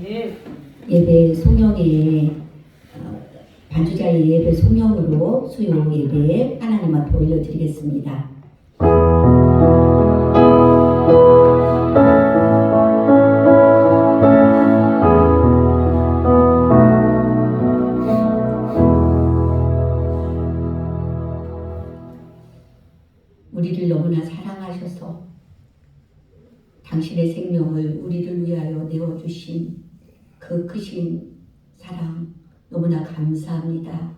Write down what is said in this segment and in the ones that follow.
예배 송영회 반주자의 예배 송영으로 수요 예배 하나님 앞에 올려드리겠습니다. 우리를 너무나 사랑하셔서 당신의 생명을 우리를 위하여 내어주신 그 크신 사랑 너무나 감사합니다.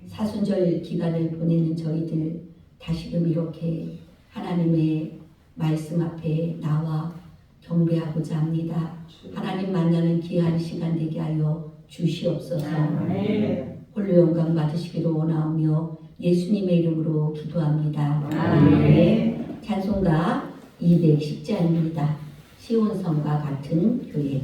사순절 기간을 보내는 저희들 다시금 이렇게 하나님의 말씀 앞에 나와 경배하고자 합니다. 하나님 만나는 귀한 시간 되게 하여 주시옵소서. 홀로 영광 받으시기를 원하오며 예수님의 이름으로 기도합니다. 아멘. 찬송가 210장입니다. 시온성과 같은 교회.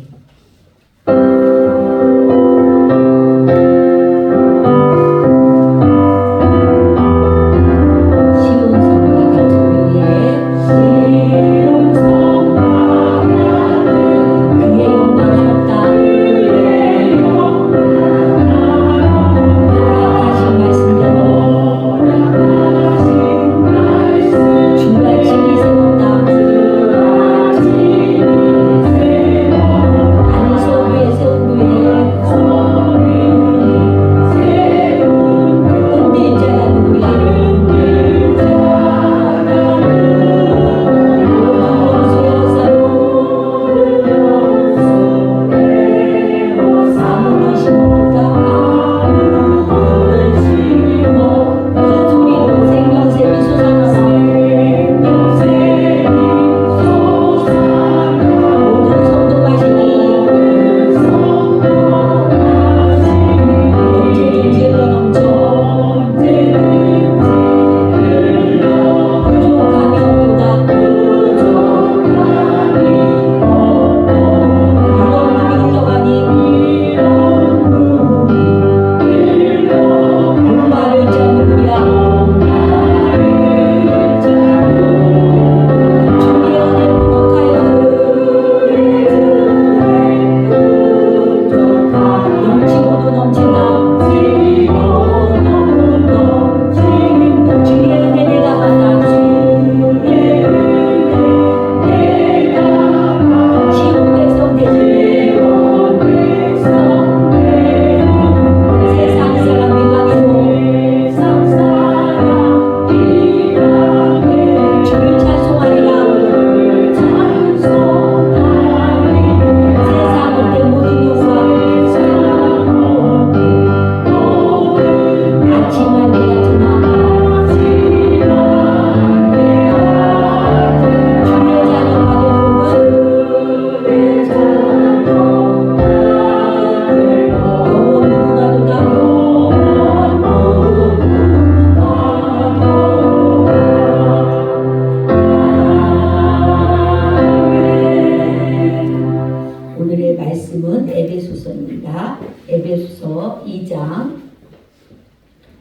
에베소서 2장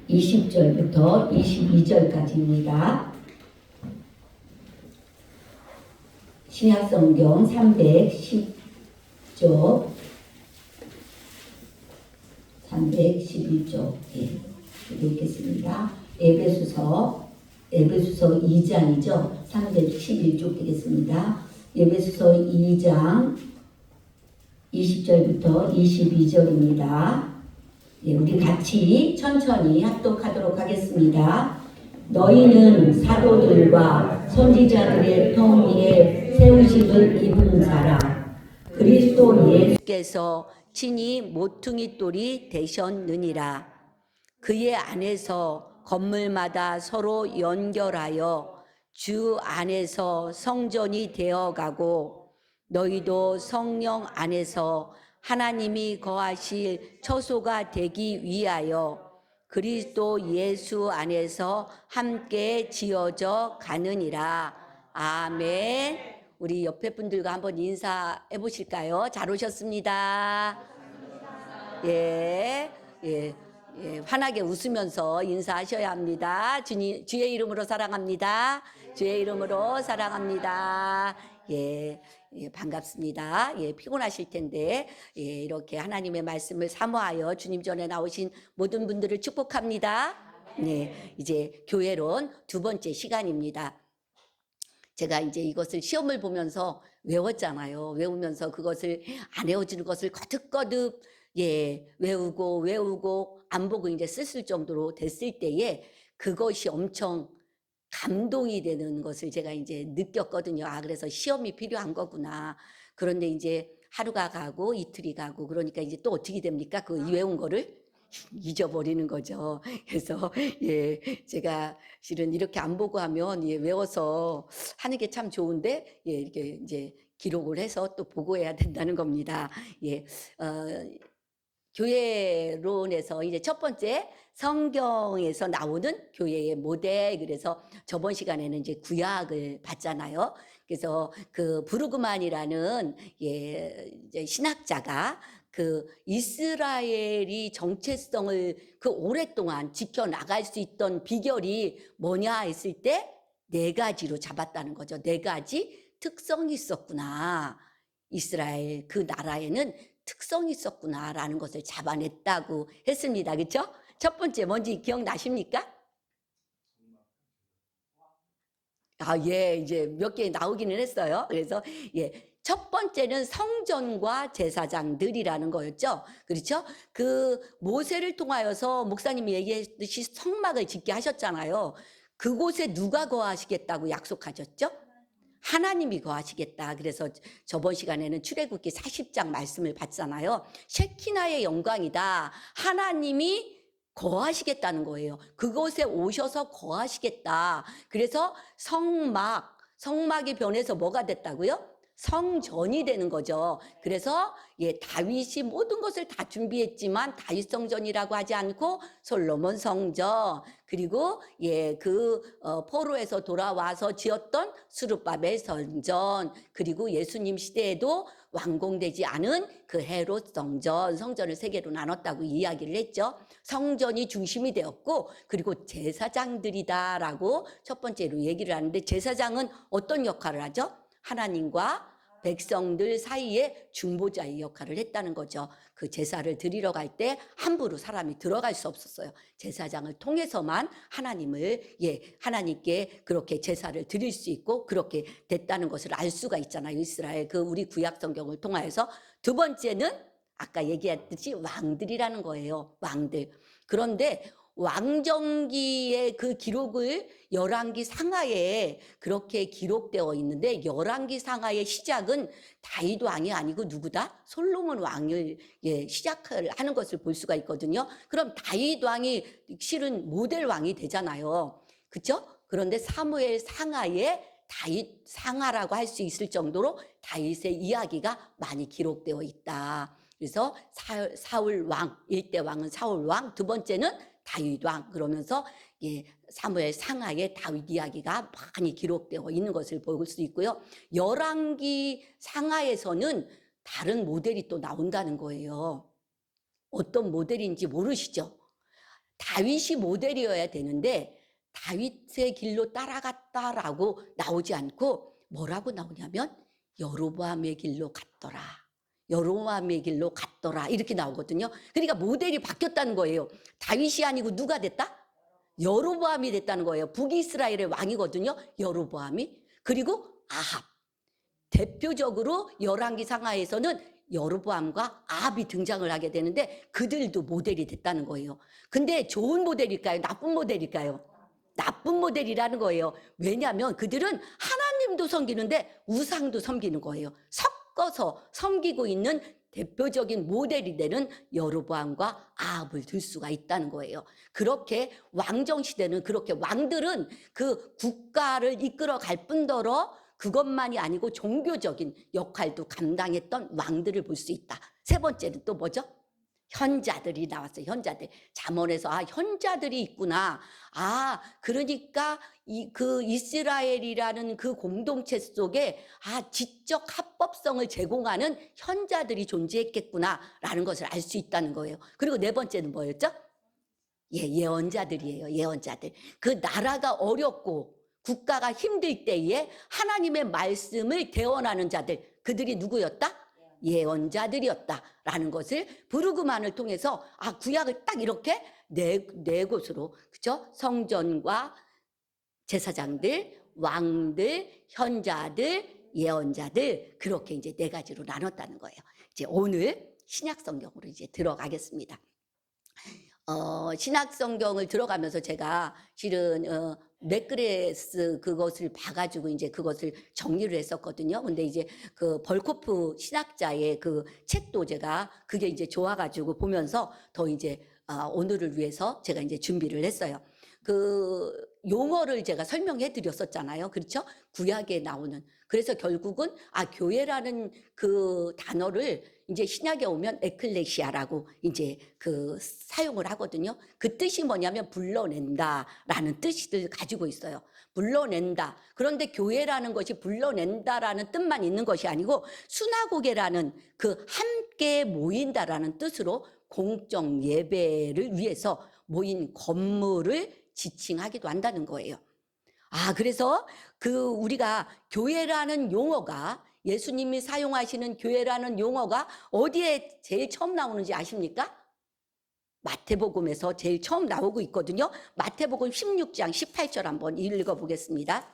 20절부터 22절까지입니다. 신약성경 310쪽 311쪽 읽겠습니다. 에베소서 2장이죠. 311쪽 되겠습니다. 에베소서 2장 20절부터 22절입니다. 우리 같이 천천히 합독하도록 하겠습니다. 너희는 사도들과 선지자들의 통 위에 세우심을 입은 자라. 그리스도 예수께서 친히 모퉁이 돌이 되셨느니라. 그의 안에서 건물마다 서로 연결하여 주 안에서 성전이 되어가고 너희도 성령 안에서 하나님이 거하실 처소가 되기 위하여 그리스도 예수 안에서 함께 지어져 가느니라. 아멘. 우리 옆에 분들과 한번 인사해 보실까요? 잘 오셨습니다. 예, 환하게 웃으면서 인사하셔야 합니다. 주의 이름으로 사랑합니다. 주의 이름으로 사랑합니다. 예, 예, 반갑습니다. 예, 피곤하실 텐데, 예, 이렇게 하나님의 말씀을 사모하여 주님 전에 나오신 모든 분들을 축복합니다. 네, 이제 교회론 두 번째 시간입니다. 제가 이제 이것을 시험을 보면서 외웠잖아요. 외우면서 그것을 안 외워지는 것을 거듭거듭 예, 외우고 안 보고 이제 쓸 정도로 됐을 때에 그것이 엄청 감동이 되는 것을 제가 이제 느꼈거든요. 아, 그래서 시험이 필요한 거구나. 그런데 이제 하루가 가고 이틀이 가고 그러니까 이제 또 어떻게 됩니까? 그 외운 거를 잊어버리는 거죠. 그래서 예, 제가 실은 이렇게 안 보고 하면 예, 외워서 하는 게 참 좋은데 예, 이렇게 이제 기록을 해서 또 보고해야 된다는 겁니다. 예, 교회론에서 이제 첫 번째 성경에서 나오는 교회의 모델. 그래서 저번 시간에는 이제 구약을 봤잖아요. 그래서 그 부르그만이라는 예, 이제 신학자가 그 이스라엘이 정체성을 그 오랫동안 지켜나갈 수 있던 비결이 뭐냐 했을 때 네 가지로 잡았다는 거죠. 네 가지 특성이 있었구나. 이스라엘 그 나라에는 특성이 있었구나라는 것을 잡아냈다고 했습니다. 그렇죠? 첫 번째 뭔지 기억나십니까? 아, 예, 이제 몇 개 나오기는 했어요. 그래서 예, 첫 번째는 성전과 제사장들이라는 거였죠. 그렇죠? 그 모세를 통하여서 목사님이 얘기했듯이 성막을 짓게 하셨잖아요. 그곳에 누가 거하시겠다고 약속하셨죠? 하나님이 거하시겠다. 그래서 저번 시간에는 출애굽기 40장 말씀을 봤잖아요. 셰키나의 영광이다. 하나님이 거하시겠다는 거예요. 그곳에 오셔서 거하시겠다. 그래서 성막이 변해서 뭐가 됐다고요? 성전이 되는 거죠. 그래서 예, 다윗이 모든 것을 다 준비했지만 다윗 성전이라고 하지 않고 솔로몬 성전, 그리고 예, 그 포로에서 돌아와서 지었던 스룹바벨 성전, 그리고 예수님 시대에도 완공되지 않은 그 헤롯 성전을 세 개로 나눴다고 이야기를 했죠. 성전이 중심이 되었고, 그리고 제사장들이다라고 첫 번째로 얘기를 하는데, 제사장은 어떤 역할을 하죠? 하나님과 백성들 사이에 중보자의 역할을 했다는 거죠. 그 제사를 드리러 갈 때 함부로 사람이 들어갈 수 없었어요. 제사장을 통해서만 하나님께 그렇게 제사를 드릴 수 있고 그렇게 됐다는 것을 알 수가 있잖아요. 이스라엘 그 우리 구약 성경을 통하여서. 두 번째는 아까 얘기했듯이 왕들이라는 거예요. 왕들. 그런데 왕정기의 그 기록을 열왕기 상하에 그렇게 기록되어 있는데, 열왕기 상하의 시작은 다윗 왕이 아니고 누구다? 솔로몬 왕을 시작을 하는 것을 볼 수가 있거든요. 그럼 다윗 왕이 실은 모델 왕이 되잖아요. 그렇죠? 그런데 사무엘 상하에 다윗 상하라고 할 수 있을 정도로 다윗의 이야기가 많이 기록되어 있다. 그래서 사울 왕, 1대 왕은 사울 왕, 두 번째는 다윗 왕. 그러면서 사무엘 상하에 다윗 이야기가 많이 기록되어 있는 것을 볼 수 있고요. 열왕기 상하에서는 다른 모델이 또 나온다는 거예요. 어떤 모델인지 모르시죠? 다윗이 모델이어야 되는데 다윗의 길로 따라갔다라고 나오지 않고 뭐라고 나오냐면 여로보암의 길로 갔더라. 여로보암의 길로 갔더라. 이렇게 나오거든요. 그러니까 모델이 바뀌었다는 거예요. 다윗이 아니고 누가 됐다? 여로보암이 됐다는 거예요. 북이스라엘의 왕이거든요. 여로보암이. 그리고 아합. 대표적으로 열왕기 상하에서는 여로보암과 아합이 등장을 하게 되는데 그들도 모델이 됐다는 거예요. 근데 좋은 모델일까요? 나쁜 모델일까요? 나쁜 모델이라는 거예요. 왜냐하면 그들은 하나님도 섬기는데 우상도 섬기는 거예요. 섞어서 섬기고 있는 대표적인 모델이 되는 여로보암과 아합을 들 수가 있다는 거예요. 그렇게 왕정시대는 그렇게 왕들은 그 국가를 이끌어 갈 뿐더러 그것만이 아니고 종교적인 역할도 감당했던 왕들을 볼 수 있다. 세 번째는 또 뭐죠? 현자들이 나왔어요. 현자들. 잠언에서 현자들이 있구나. 그러니까 그 이스라엘이라는 그 공동체 속에 지적 합법성을 제공하는 현자들이 존재했겠구나라는 것을 알 수 있다는 거예요. 그리고 네 번째는 뭐였죠? 예언자들이에요. 예언자들. 그 나라가 어렵고 국가가 힘들 때에 하나님의 말씀을 대언하는 자들, 그들이 누구였다? 예언자들이었다라는 것을 부르그만을 통해서 구약을 딱 이렇게 네 곳으로, 그죠? 성전과 제사장들, 왕들, 현자들, 예언자들, 그렇게 이제 네 가지로 나눴다는 거예요. 이제 오늘 신약 성경으로 이제 들어가겠습니다. 신약 성경을 들어가면서 제가 실은 맥그레스 그것을 봐가지고 이제 그것을 정리를 했었거든요. 근데 이제 그 벌코프 신학자의 그 책도 제가 그게 이제 좋아가지고 보면서 더 이제 오늘을 위해서 제가 이제 준비를 했어요. 그 용어를 제가 설명해 드렸었잖아요. 그렇죠? 구약에 나오는. 그래서 결국은 교회라는 그 단어를 이제 신약에 오면 에클레시아라고 이제 그 사용을 하거든요. 그 뜻이 뭐냐면 불러낸다라는 뜻을 가지고 있어요. 불러낸다. 그런데 교회라는 것이 불러낸다라는 뜻만 있는 것이 아니고 수나고게라는 그 함께 모인다라는 뜻으로 공적 예배를 위해서 모인 건물을 지칭하기도 한다는 거예요. 그래서 그 우리가 교회라는 용어가, 예수님이 사용하시는 교회라는 용어가 어디에 제일 처음 나오는지 아십니까? 마태복음에서 제일 처음 나오고 있거든요. 마태복음 16장 18절 한번 읽어보겠습니다.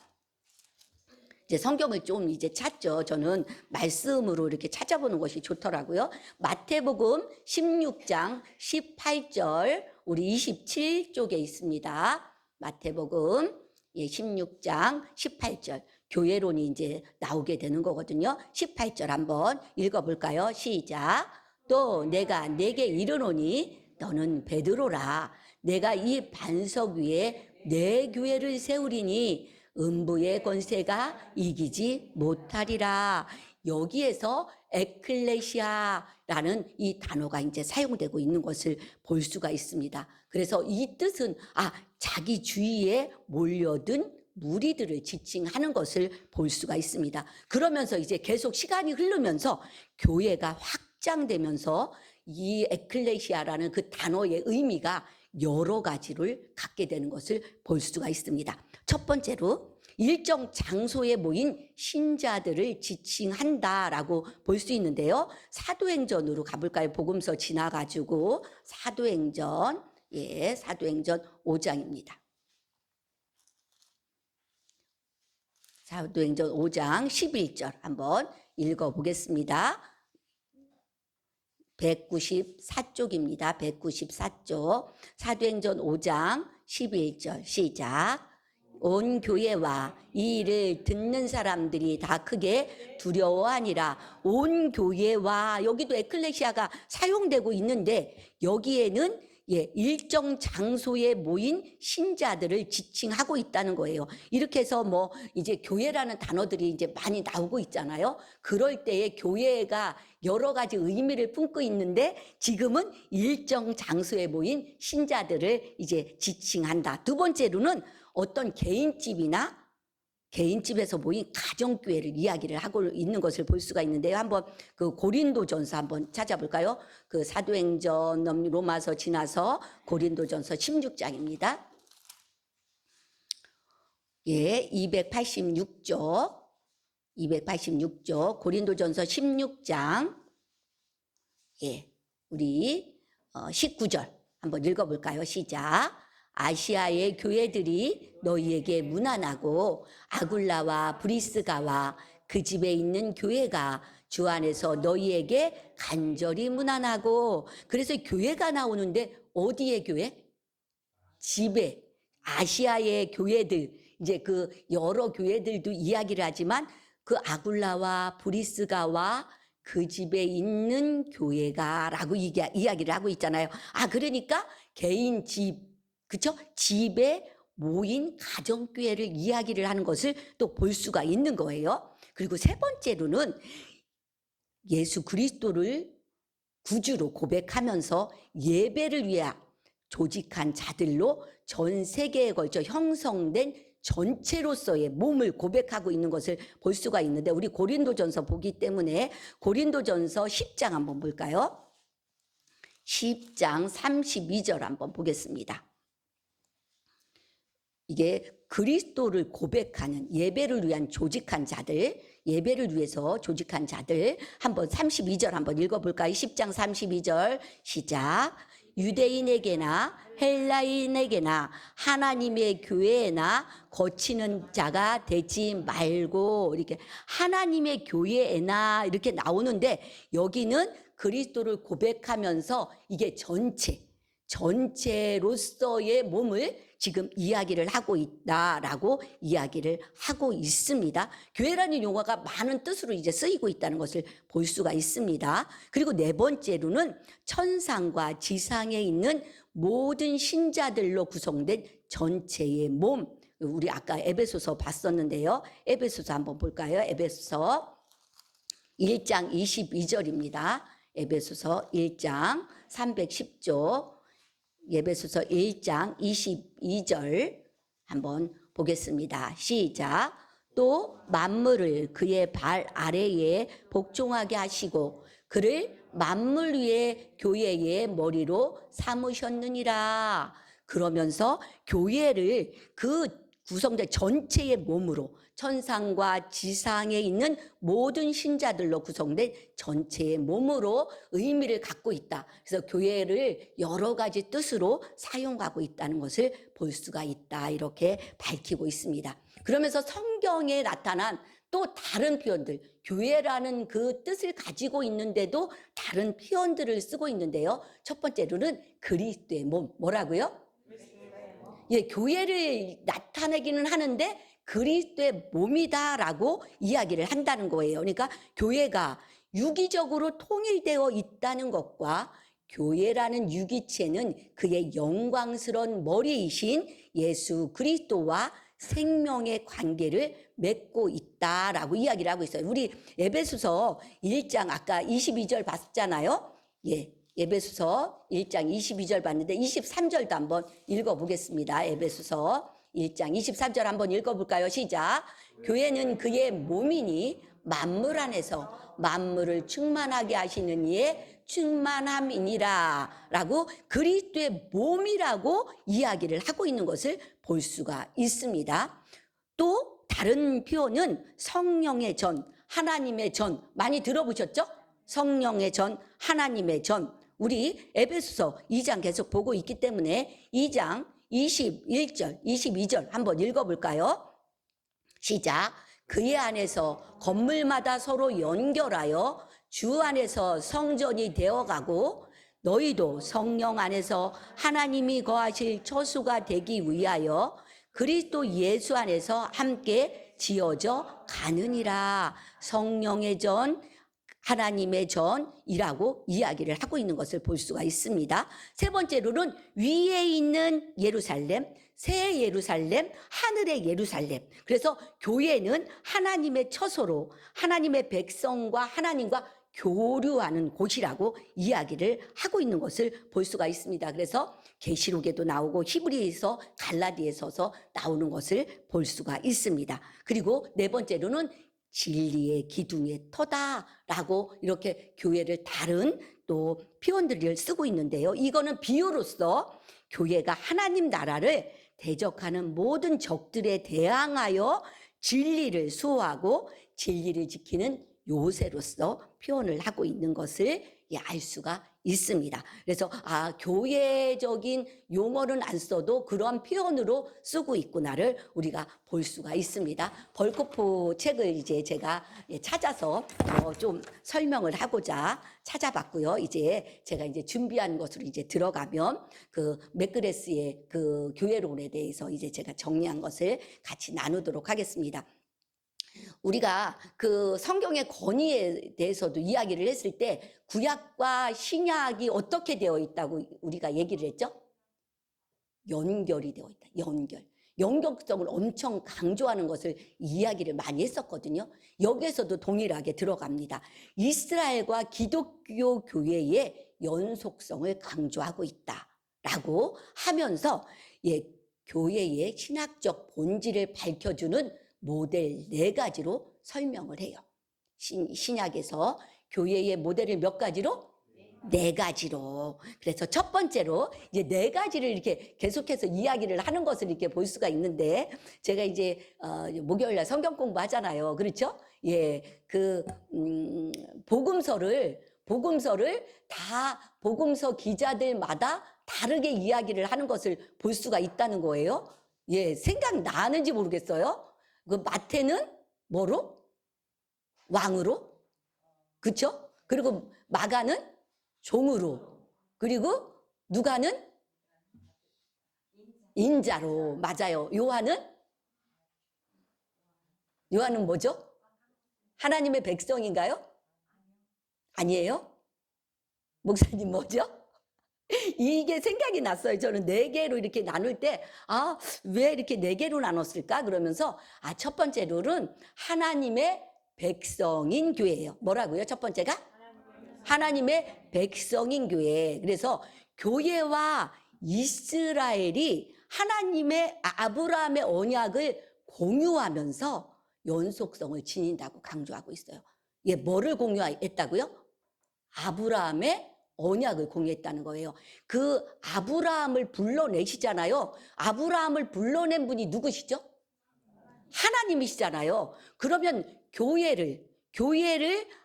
이제 성경을 좀 이제 찾죠. 저는 말씀으로 이렇게 찾아보는 것이 좋더라고요. 마태복음 16장 18절 우리 27쪽에 있습니다. 마태복음 16장 18절 교회론이 이제 나오게 되는 거거든요. 18절 한번 읽어볼까요? 시작. 또 내가 네게 이르노니 너는 베드로라. 내가 이 반석 위에 내 교회를 세우리니 음부의 권세가 이기지 못하리라. 여기에서 에클레시아라는 이 단어가 이제 사용되고 있는 것을 볼 수가 있습니다. 그래서 이 뜻은 자기 주위에 몰려든 무리들을 지칭하는 것을 볼 수가 있습니다. 그러면서 이제 계속 시간이 흐르면서 교회가 확장되면서 이 에클레시아라는 그 단어의 의미가 여러 가지를 갖게 되는 것을 볼 수가 있습니다. 첫 번째로 일정 장소에 모인 신자들을 지칭한다라고 볼 수 있는데요. 사도행전으로 가볼까요? 복음서 지나가지고 사도행전 5장입니다. 사도행전 5장 11절 한번 읽어보겠습니다. 194쪽입니다. 194쪽. 사도행전 5장 11절 시작. 온 교회와 이 일을 듣는 사람들이 다 크게 두려워하니라. 온 교회와, 여기도 에클레시아가 사용되고 있는데 여기에는 일정 장소에 모인 신자들을 지칭하고 있다는 거예요. 이렇게 해서 뭐 이제 교회라는 단어들이 이제 많이 나오고 있잖아요. 그럴 때에 교회가 여러 가지 의미를 품고 있는데 지금은 일정 장소에 모인 신자들을 이제 지칭한다. 두 번째로는 어떤 개인집에서 모인 가정교회를 이야기를 하고 있는 것을 볼 수가 있는데요. 한번 그 고린도전서 한번 찾아볼까요? 그 사도행전 로마서 지나서 고린도전서 16장입니다. 286쪽 고린도전서 16장 우리 19절 한번 읽어볼까요? 시작. 아시아의 교회들이 너희에게 문안하고 아굴라와 브리스가와 그 집에 있는 교회가 주 안에서 너희에게 간절히 문안하고. 그래서 교회가 나오는데 어디의 교회? 집에. 아시아의 교회들, 이제 그 여러 교회들도 이야기를 하지만 그 아굴라와 브리스가와 그 집에 있는 교회가라고 이야기를 하고 있잖아요. 그러니까 개인 집, 그렇죠? 집에 모인 가정교회를 이야기를 하는 것을 또 볼 수가 있는 거예요. 그리고 세 번째로는 예수 그리스도를 구주로 고백하면서 예배를 위해 조직한 자들로 전 세계에 걸쳐 형성된 전체로서의 몸을 고백하고 있는 것을 볼 수가 있는데, 우리 고린도전서 보기 때문에 고린도전서 10장 한번 볼까요? 10장 32절 한번 보겠습니다. 이게 그리스도를 고백하는 예배를 위한 조직한 자들, 예배를 위해서 조직한 자들, 한번 32절 한번 읽어볼까요? 10장 32절 시작. 유대인에게나 헬라인에게나 하나님의 교회에나 거치는 자가 되지 말고, 이렇게 하나님의 교회에나 이렇게 나오는데, 여기는 그리스도를 고백하면서 이게 전체로서의 몸을 지금 이야기를 하고 있다라고 이야기를 하고 있습니다. 교회라는 용어가 많은 뜻으로 이제 쓰이고 있다는 것을 볼 수가 있습니다. 그리고 네 번째로는 천상과 지상에 있는 모든 신자들로 구성된 전체의 몸. 우리 아까 에베소서 봤었는데요. 에베소서 한번 볼까요? 에베소서 1장 22절입니다. 에베소서 1장 310조. 에베소서 1장 22절 한번 보겠습니다. 시작. 또 만물을 그의 발 아래에 복종하게 하시고 그를 만물 위에 교회의 머리로 삼으셨느니라. 그러면서 교회를 그 구성된 전체의 몸으로, 천상과 지상에 있는 모든 신자들로 구성된 전체의 몸으로 의미를 갖고 있다. 그래서 교회를 여러 가지 뜻으로 사용하고 있다는 것을 볼 수가 있다. 이렇게 밝히고 있습니다. 그러면서 성경에 나타난 또 다른 표현들, 교회라는 그 뜻을 가지고 있는데도 다른 표현들을 쓰고 있는데요. 첫 번째로는 그리스도의 몸, 뭐라고요? 예, 교회를 나타내기는 하는데 그리스도의 몸이다라고 이야기를 한다는 거예요. 그러니까 교회가 유기적으로 통일되어 있다는 것과 교회라는 유기체는 그의 영광스러운 머리이신 예수 그리스도와 생명의 관계를 맺고 있다라고 이야기를 하고 있어요. 우리 에베소서 1장 아까 22절 봤잖아요. 예. 에베소서 1장 22절 봤는데 23절도 한번 읽어보겠습니다. 에베소서 1장 23절 한번 읽어볼까요? 시작. 교회는 그의 몸이니 만물 안에서 만물을 충만하게 하시는 이의 충만함이니라 라고 그리스도의 몸이라고 이야기를 하고 있는 것을 볼 수가 있습니다. 또 다른 표현은 성령의 전, 하나님의 전, 많이 들어보셨죠? 성령의 전, 하나님의 전. 우리 에베소서 2장 계속 보고 있기 때문에 2장 21절, 22절 한번 읽어볼까요? 시작. 그의 안에서 건물마다 서로 연결하여 주 안에서 성전이 되어가고 너희도 성령 안에서 하나님이 거하실 처소가 되기 위하여 그리스도 예수 안에서 함께 지어져 가느니라. 성령의 전, 하나님의 전이라고 이야기를 하고 있는 것을 볼 수가 있습니다. 세 번째로는 위에 있는 예루살렘, 새 예루살렘, 하늘의 예루살렘. 그래서 교회는 하나님의 처소로 하나님의 백성과 하나님과 교류하는 곳이라고 이야기를 하고 있는 것을 볼 수가 있습니다. 그래서 계시록에도 나오고 히브리서, 갈라디아서서 나오는 것을 볼 수가 있습니다. 그리고 네 번째로는 진리의 기둥의 터다라고 이렇게 교회를 다른 또 표현들을 쓰고 있는데요. 이거는 비유로서 교회가 하나님 나라를 대적하는 모든 적들에 대항하여 진리를 수호하고 진리를 지키는 요새로서 표현을 하고 있는 것을 알 수가 있습니다. 그래서 교회적인 용어는 안 써도 그런 표현으로 쓰고 있구나를 우리가 볼 수가 있습니다. 벌코프 책을 이제 제가 찾아서 좀 설명을 하고자 찾아봤고요. 이제 제가 이제 준비한 것으로 이제 들어가면 그 맥그레스의 그 교회론에 대해서 이제 제가 정리한 것을 같이 나누도록 하겠습니다. 우리가 그 성경의 권위에 대해서도 이야기를 했을 때 구약과 신약이 어떻게 되어 있다고 우리가 얘기를 했죠? 연결이 되어 있다. 연결성을 엄청 강조하는 것을 이야기를 많이 했었거든요. 여기에서도 동일하게 들어갑니다. 이스라엘과 기독교 교회의 연속성을 강조하고 있다라고 하면서 교회의 신학적 본질을 밝혀주는 모델 4가지로 설명을 해요. 신약에서 교회의 모델을 몇 가지로? 네 가지로. 그래서 첫 번째로 이제 네 가지를 이렇게 계속해서 이야기를 하는 것을 이렇게 볼 수가 있는데, 제가 이제 목요일 날 성경 공부하잖아요. 그렇죠? 예, 복음서를 다 복음서 기자들마다 다르게 이야기를 하는 것을 볼 수가 있다는 거예요. 예, 생각나는지 모르겠어요. 그 마태는 뭐로? 왕으로? 그렇죠? 그리고 마가는 종으로, 그리고 누가는 인자로. 맞아요. 요한은 뭐죠? 하나님의 백성인가요? 아니에요? 목사님 뭐죠? 이게 생각이 났어요. 저는 네 개로 이렇게 나눌 때, 왜 이렇게 네 개로 나눴을까? 그러면서, 첫 번째 룰은 하나님의 백성인 교회예요. 뭐라고요? 첫 번째가? 하나님의 백성인 교회. 그래서 교회와 이스라엘이 하나님의 아브라함의 언약을 공유하면서 연속성을 지닌다고 강조하고 있어요. 예, 뭐를 공유했다고요? 아브라함의 언약을 공유했다는 거예요. 그 아브라함을 불러내시잖아요. 아브라함을 불러낸 분이 누구시죠? 하나님이시잖아요. 그러면 교회를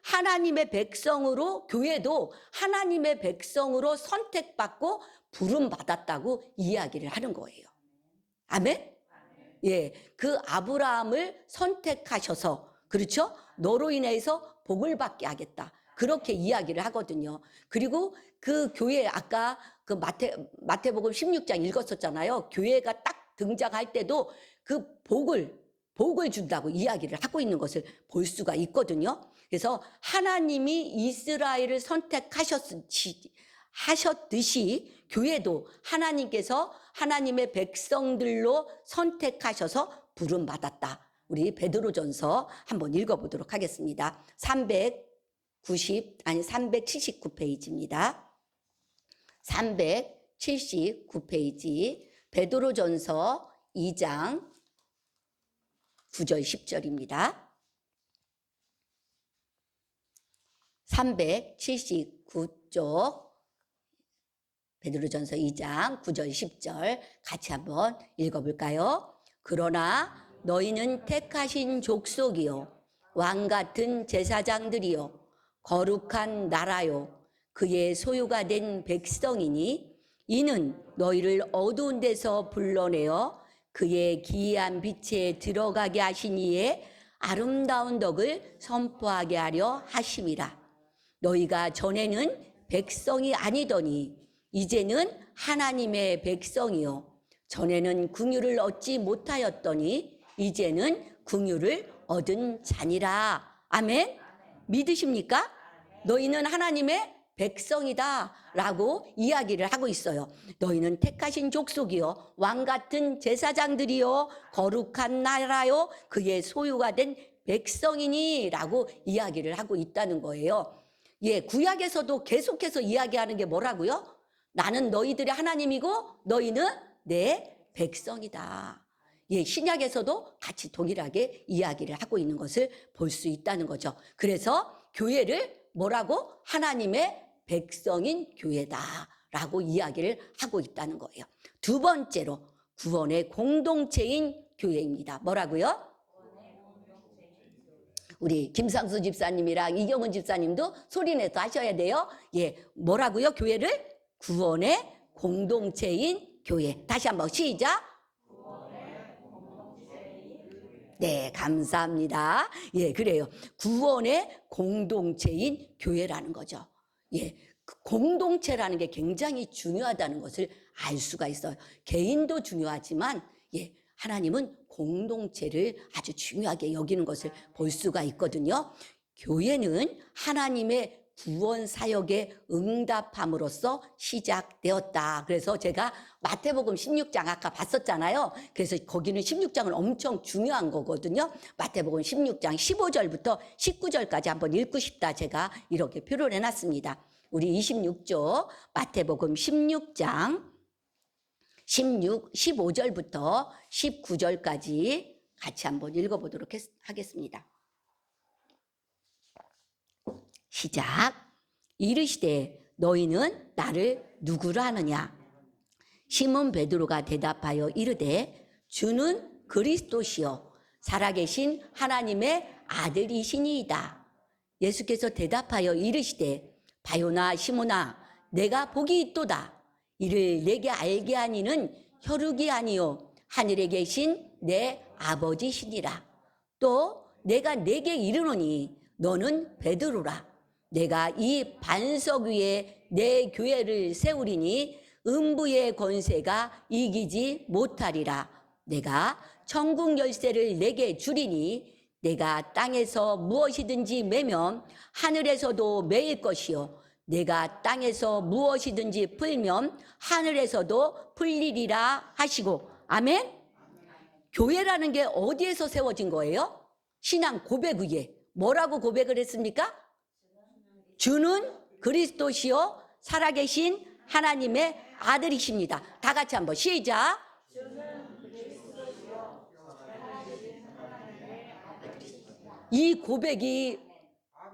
하나님의 백성으로, 교회도 하나님의 백성으로 선택받고 부름받았다고 이야기를 하는 거예요. 아멘? 예, 그 아브라함을 선택하셔서, 그렇죠? 너로 인해서 복을 받게 하겠다. 그렇게 이야기를 하거든요. 그리고 그 교회, 아까 그 마태복음 16장 읽었었잖아요. 교회가 딱 등장할 때도 그 복을 준다고 이야기를 하고 있는 것을 볼 수가 있거든요. 그래서 하나님이 이스라엘을 하셨듯이 교회도 하나님께서 하나님의 백성들로 선택하셔서 부름받았다. 우리 베드로전서 한번 읽어보도록 하겠습니다. 379페이지입니다. 379페이지 베드로전서 2장 9절 10절입니다. 379쪽 베드로전서 2장 9절 10절 같이 한번 읽어볼까요? 그러나 너희는 택하신 족속이요 왕같은 제사장들이요 거룩한 나라요 그의 소유가 된 백성이니 이는 너희를 어두운 데서 불러내어 그의 기이한 빛에 들어가게 하신 이의 아름다운 덕을 선포하게 하려 하심이라. 너희가 전에는 백성이 아니더니 이제는 하나님의 백성이요 전에는 긍휼을 얻지 못하였더니 이제는 긍휼을 얻은 자니라. 아멘. 믿으십니까? 너희는 하나님의 백성이다 라고 이야기를 하고 있어요. 너희는 택하신 족속이요 왕같은 제사장들이요 거룩한 나라요 그의 소유가 된 백성이니 라고 이야기를 하고 있다는 거예요. 예, 구약에서도 계속해서 이야기하는 게 뭐라고요? 나는 너희들의 하나님이고 너희는 내 백성이다. 예, 신약에서도 같이 동일하게 이야기를 하고 있는 것을 볼 수 있다는 거죠. 그래서 교회를 뭐라고? 하나님의 백성인 교회다라고 이야기를 하고 있다는 거예요. 두 번째로 구원의 공동체인 교회입니다. 뭐라고요? 우리 김상수 집사님이랑 이경은 집사님도 소리내서 하셔야 돼요. 예, 뭐라고요? 교회를 구원의 공동체인 교회. 다시 한번 시작. 네, 감사합니다. 예, 그래요. 구원의 공동체인 교회라는 거죠. 예, 공동체라는 게 굉장히 중요하다는 것을 알 수가 있어요. 개인도 중요하지만, 예, 하나님은 공동체를 아주 중요하게 여기는 것을 볼 수가 있거든요. 교회는 하나님의 구원 사역에 응답함으로써 시작되었다. 그래서 제가 마태복음 16장 아까 봤었잖아요. 그래서 거기는 16장은 엄청 중요한 거거든요. 마태복음 16장 15절부터 19절까지 한번 읽고 싶다. 제가 이렇게 표를 해놨습니다. 우리 26조 마태복음 16장 15절부터 19절까지 같이 한번 읽어보도록 하겠습니다. 시작. 이르시되 너희는 나를 누구라 하느냐? 시몬 베드로가 대답하여 이르되 주는 그리스도시요 살아계신 하나님의 아들이시니이다. 예수께서 대답하여 이르시되 바요나 시몬아 내가 복이 있도다. 이를 내게 알게 하니는 혈육이 아니요 하늘에 계신 내 아버지시니라. 또 내가 내게 이르노니 너는 베드로라. 내가 이 반석 위에 내 교회를 세우리니 음부의 권세가 이기지 못하리라. 내가 천국 열쇠를 내게 주리니 내가 땅에서 무엇이든지 매면 하늘에서도 매일 것이요 내가 땅에서 무엇이든지 풀면 하늘에서도 풀리리라 하시고. 아멘. 교회라는 게 어디에서 세워진 거예요? 신앙 고백 위에. 뭐라고 고백을 했습니까? 주는 그리스도시요 살아계신 하나님의 아들이십니다. 다 같이 한번 시작. 이 고백이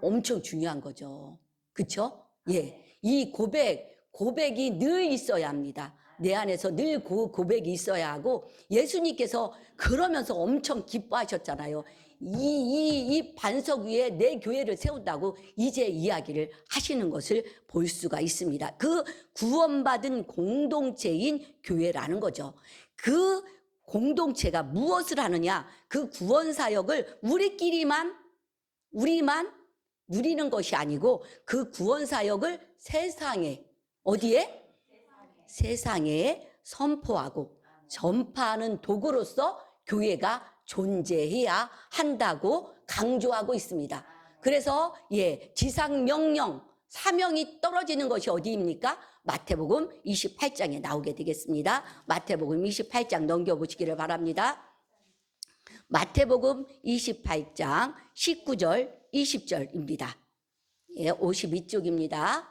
엄청 중요한 거죠. 그렇죠? 예, 이 고백이 늘 있어야 합니다. 내 안에서 늘 고백이 있어야 하고, 예수님께서 그러면서 엄청 기뻐하셨잖아요. 이 반석 위에 내 교회를 세운다고 이제 이야기를 하시는 것을 볼 수가 있습니다. 그 구원받은 공동체인 교회라는 거죠. 그 공동체가 무엇을 하느냐? 그 구원 사역을 우리만 누리는 것이 아니고 그 구원 사역을 세상에, 어디에? 세상에 선포하고 전파하는 도구로서 교회가 존재해야 한다고 강조하고 있습니다. 그래서 지상 명령, 사명이 떨어지는 것이 어디입니까? 마태복음 28장에 나오게 되겠습니다. 마태복음 28장 넘겨보시기를 바랍니다. 마태복음 28장 19절 20절입니다. 52쪽입니다.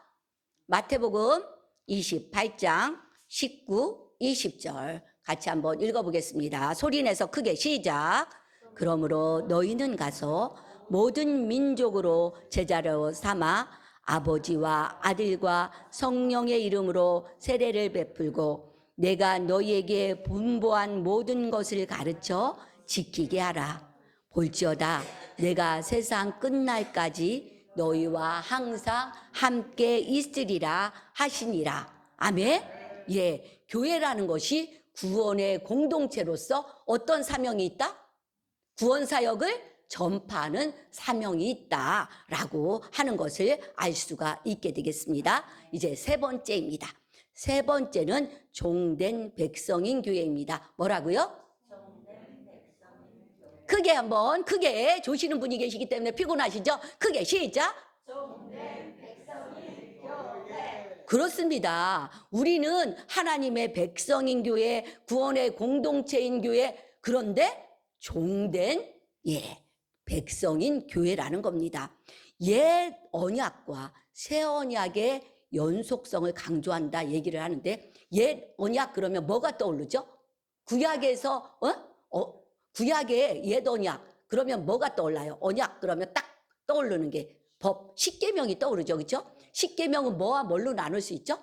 마태복음 28장 19, 20절 같이 한번 읽어보겠습니다. 소리내서 크게 시작. 그러므로 너희는 가서 모든 민족으로 제자로 삼아 아버지와 아들과 성령의 이름으로 세례를 베풀고 내가 너희에게 분부한 모든 것을 가르쳐 지키게 하라. 볼지어다 내가 세상 끝날까지 너희와 항상 함께 있으리라 하시니라. 아멘. 교회라는 것이 구원의 공동체로서 어떤 사명이 있다? 구원 사역을 전파하는 사명이 있다라고 하는 것을 알 수가 있게 되겠습니다. 이제 세 번째입니다. 세 번째는 종된 백성인 교회입니다. 뭐라고요? 크게 한번, 크게 조시는 분이 계시기 때문에 피곤하시죠? 크게 시작. 종된 백성인 교회. 그렇습니다. 우리는 하나님의 백성인 교회, 구원의 공동체인 교회, 그런데 종된 백성인 교회라는 겁니다. 옛 언약과 새 언약의 연속성을 강조한다 얘기를 하는데, 옛 언약 그러면 뭐가 떠오르죠? 구약에서 구약의 옛 언약 그러면 뭐가 떠올라요? 언약 그러면 딱 떠오르는 게 법, 십계명이 떠오르죠. 그렇죠? 십계명은 뭐와 뭘로 나눌 수 있죠?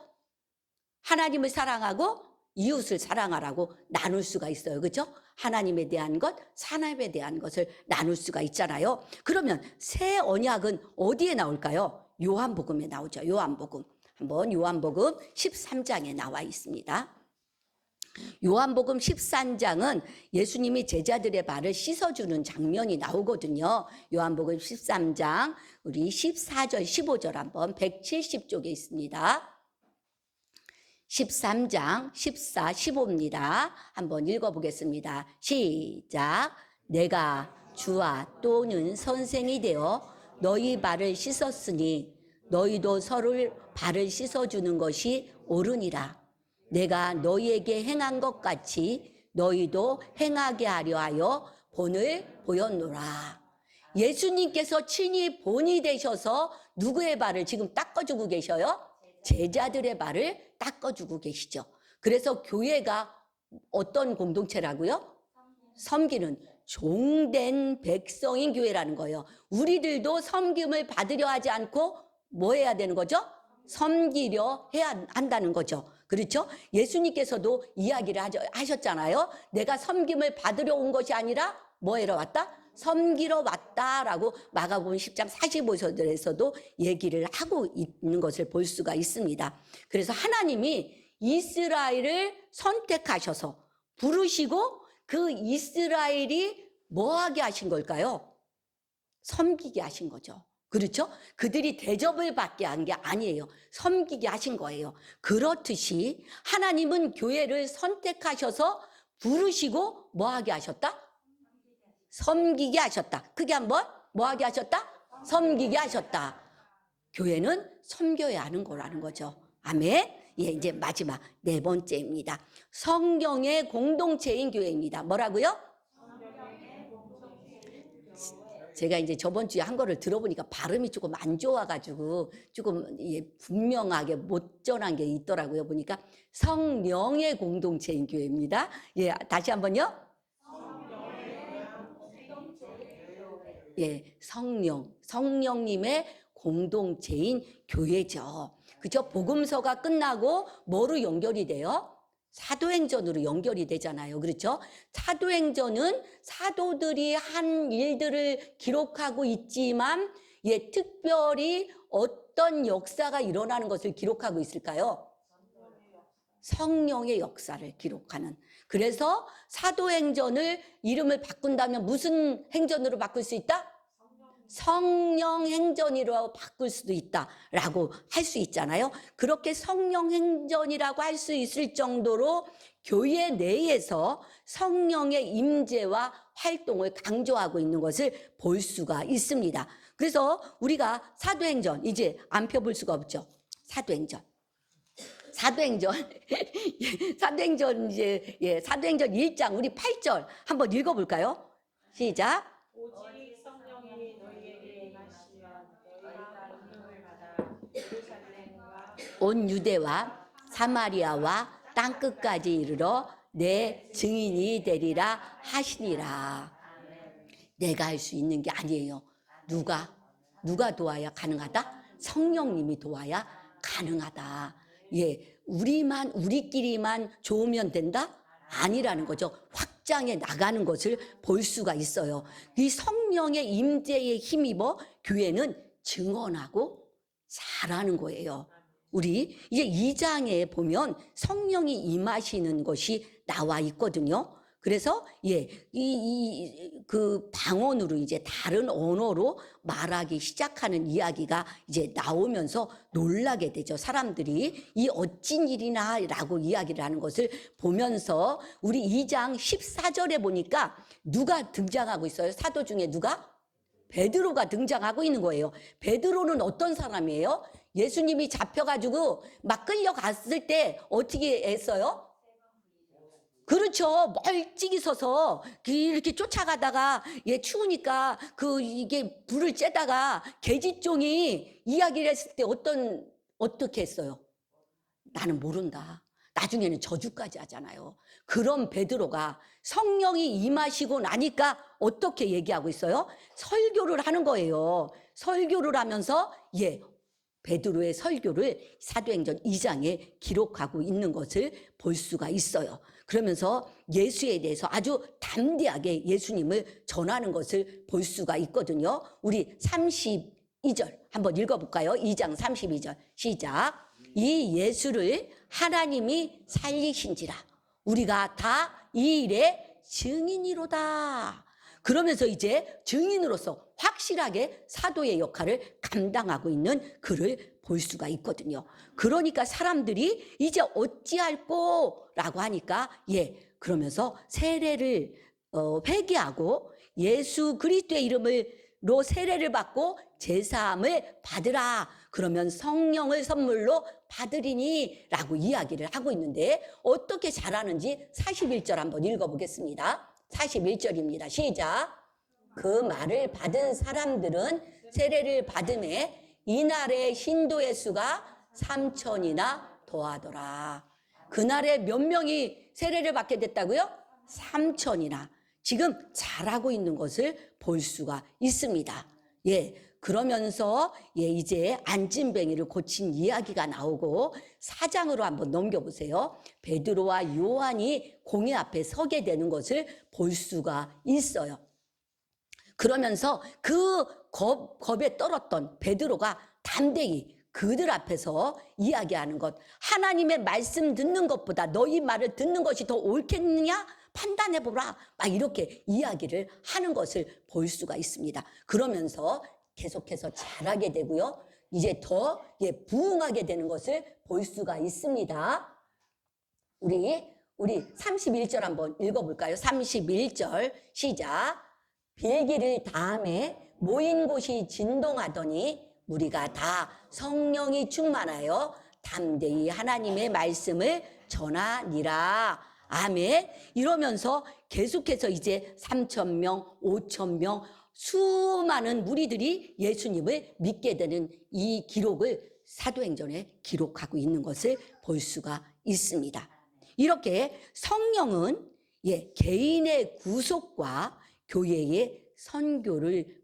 하나님을 사랑하고 이웃을 사랑하라고 나눌 수가 있어요. 그렇죠? 하나님에 대한 것, 사람에 대한 것을 나눌 수가 있잖아요. 그러면 새 언약은 어디에 나올까요? 요한복음에 나오죠. 요한복음. 한번 요한복음 13장에 나와 있습니다. 요한복음 13장은 예수님이 제자들의 발을 씻어주는 장면이 나오거든요. 요한복음 13장 우리 14절 15절 한번 170쪽에 있습니다. 13장 14, 15입니다. 한번 읽어보겠습니다. 시작. 내가 주와 또는 선생이 되어 너희 발을 씻었으니 너희도 서로를 발을 씻어주는 것이 옳으니라. 내가 너희에게 행한 것 같이 너희도 행하게 하려 하여 본을 보였노라. 예수님께서 친히 본이 되셔서 누구의 발을 지금 닦아주고 계셔요? 제자들의 발을 닦아주고 계시죠. 그래서 교회가 어떤 공동체라고요? 섬기는 종된 백성인 교회라는 거예요. 우리들도 섬김을 받으려 하지 않고 뭐 해야 되는 거죠? 섬기려 해야 한다는 거죠. 그렇죠? 예수님께서도 이야기를 하셨잖아요. 내가 섬김을 받으러 온 것이 아니라 뭐하러 왔다? 섬기러 왔다라고 마가복음 10장 45절에서도 얘기를 하고 있는 것을 볼 수가 있습니다. 그래서 하나님이 이스라엘을 선택하셔서 부르시고 그 이스라엘이 뭐하게 하신 걸까요? 섬기게 하신 거죠. 그렇죠? 그들이 대접을 받게 한 게 아니에요. 섬기게 하신 거예요. 그렇듯이 하나님은 교회를 선택하셔서 부르시고 뭐하게 하셨다? 섬기게 하셨다. 크게 한번 뭐하게 하셨다? 섬기게 하셨다. 교회는 섬겨야 하는 거라는 거죠. 아멘. 예, 이제 마지막 네 번째입니다. 성경의 공동체인 교회입니다. 뭐라고요? 제가 이제 저번 주에 한 거를 들어보니까 발음이 조금 안 좋아가지고 조금 분명하게 못 전한 게 있더라고요. 보니까 성령의 공동체인 교회입니다. 예, 다시 한번요. 예, 성령님의 공동체인 교회죠. 그죠? 복음서가 끝나고 뭐로 연결이 돼요? 사도행전으로 연결이 되잖아요. 그렇죠? 사도행전은 사도들이 한 일들을 기록하고 있지만, 예, 특별히 어떤 역사가 일어나는 것을 기록하고 있을까요? 성령의 역사를 기록하는. 그래서 사도행전을 이름을 바꾼다면 무슨 행전으로 바꿀 수 있다? 성령행전이라고 바꿀 수도 있다라고 할 수 있잖아요. 그렇게 성령행전이라고 할 수 있을 정도로 교회 내에서 성령의 임재와 활동을 강조하고 있는 것을 볼 수가 있습니다. 그래서 우리가 사도행전 이제 안 펴볼 수가 없죠. 사도행전 이제 사도행전 1장 우리 8절 한번 읽어볼까요? 시작. 오직 성령이 너희에게 임하시면 너희가 능력을 받아 예루살렘과 온 유대와 사마리아와 땅끝까지 이르러 내 증인이 되리라 하시니라. 내가 할 수 있는 게 아니에요. 누가 도와야 가능하다? 성령님이 도와야 가능하다. 예, 우리끼리만 좋으면 된다? 아니라는 거죠. 확장해 나가는 것을 볼 수가 있어요. 이 성령의 임재에 힘입어 교회는 증언하고 잘하는 거예요. 우리 이제 2장에 보면 성령이 임하시는 것이 나와 있거든요. 그래서 그 방언으로 이제 다른 언어로 말하기 시작하는 이야기가 이제 나오면서 놀라게 되죠. 사람들이 이 어찐 일이나라고 이야기를 하는 것을 보면서 우리 2장 14절에 보니까 누가 등장하고 있어요? 사도 중에 누가? 베드로가 등장하고 있는 거예요. 베드로는 어떤 사람이에요? 예수님이 잡혀가지고 막 끌려갔을 때 어떻게 했어요? 그렇죠. 멀찍이 서서 이렇게 쫓아가다가 추우니까 이게 불을 쬐다가 계집종이 이야기를 했을 때 어떻게 했어요? 나는 모른다. 나중에는 저주까지 하잖아요. 그런 베드로가 성령이 임하시고 나니까 어떻게 얘기하고 있어요? 설교를 하는 거예요. 설교를 하면서 베드로의 설교를 사도행전 2장에 기록하고 있는 것을 볼 수가 있어요. 그러면서 예수에 대해서 아주 담대하게 예수님을 전하는 것을 볼 수가 있거든요. 우리 32절 한번 읽어볼까요? 2장 32절 시작. 이 예수를 하나님이 살리신지라 우리가 다 이 일의 증인이로다. 그러면서 이제 증인으로서 확실하게 사도의 역할을 감당하고 있는 그를 볼 수가 있거든요. 그러니까 사람들이 이제 어찌할꼬라고 하니까 그러면서 세례를 회개하고 예수 그리스도의 이름으로 세례를 받고 제사함을 받으라. 그러면 성령을 선물로 받으리니 라고 이야기를 하고 있는데 어떻게 잘하는지 41절 한번 읽어보겠습니다. 41절입니다. 시작. 그 말을 받은 사람들은 세례를 받음에 이날의 신도의 수가 3,000이나 더하더라. 그날에 몇 명이 세례를 받게 됐다고요? 3,000이나. 지금 잘하고 있는 것을 볼 수가 있습니다. 그러면서 이제 안진뱅이를 고친 이야기가 나오고 4장으로 한번 넘겨보세요. 베드로와 요한이 공의 앞에 서게 되는 것을 볼 수가 있어요. 그러면서 그 겁에 떨었던 베드로가 담대히 그들 앞에서 이야기하는 것, 하나님의 말씀 듣는 것보다 너희 말을 듣는 것이 더 옳겠느냐? 판단해보라. 막 이렇게 이야기를 하는 것을 볼 수가 있습니다. 그러면서 계속해서 잘하게 되고요. 이제 더 부응하게 되는 것을 볼 수가 있습니다. 우리 31절 한번 읽어볼까요? 31절 시작. 빌기를 다음에 모인 곳이 진동하더니 우리가 다 성령이 충만하여 담대히 하나님의 말씀을 전하니라. 아멘. 이러면서 계속해서 이제 3,000명, 5,000명 수많은 무리들이 예수님을 믿게 되는 이 기록을 사도행전에 기록하고 있는 것을 볼 수가 있습니다. 이렇게 성령은 개인의 구속과 교회의 선교를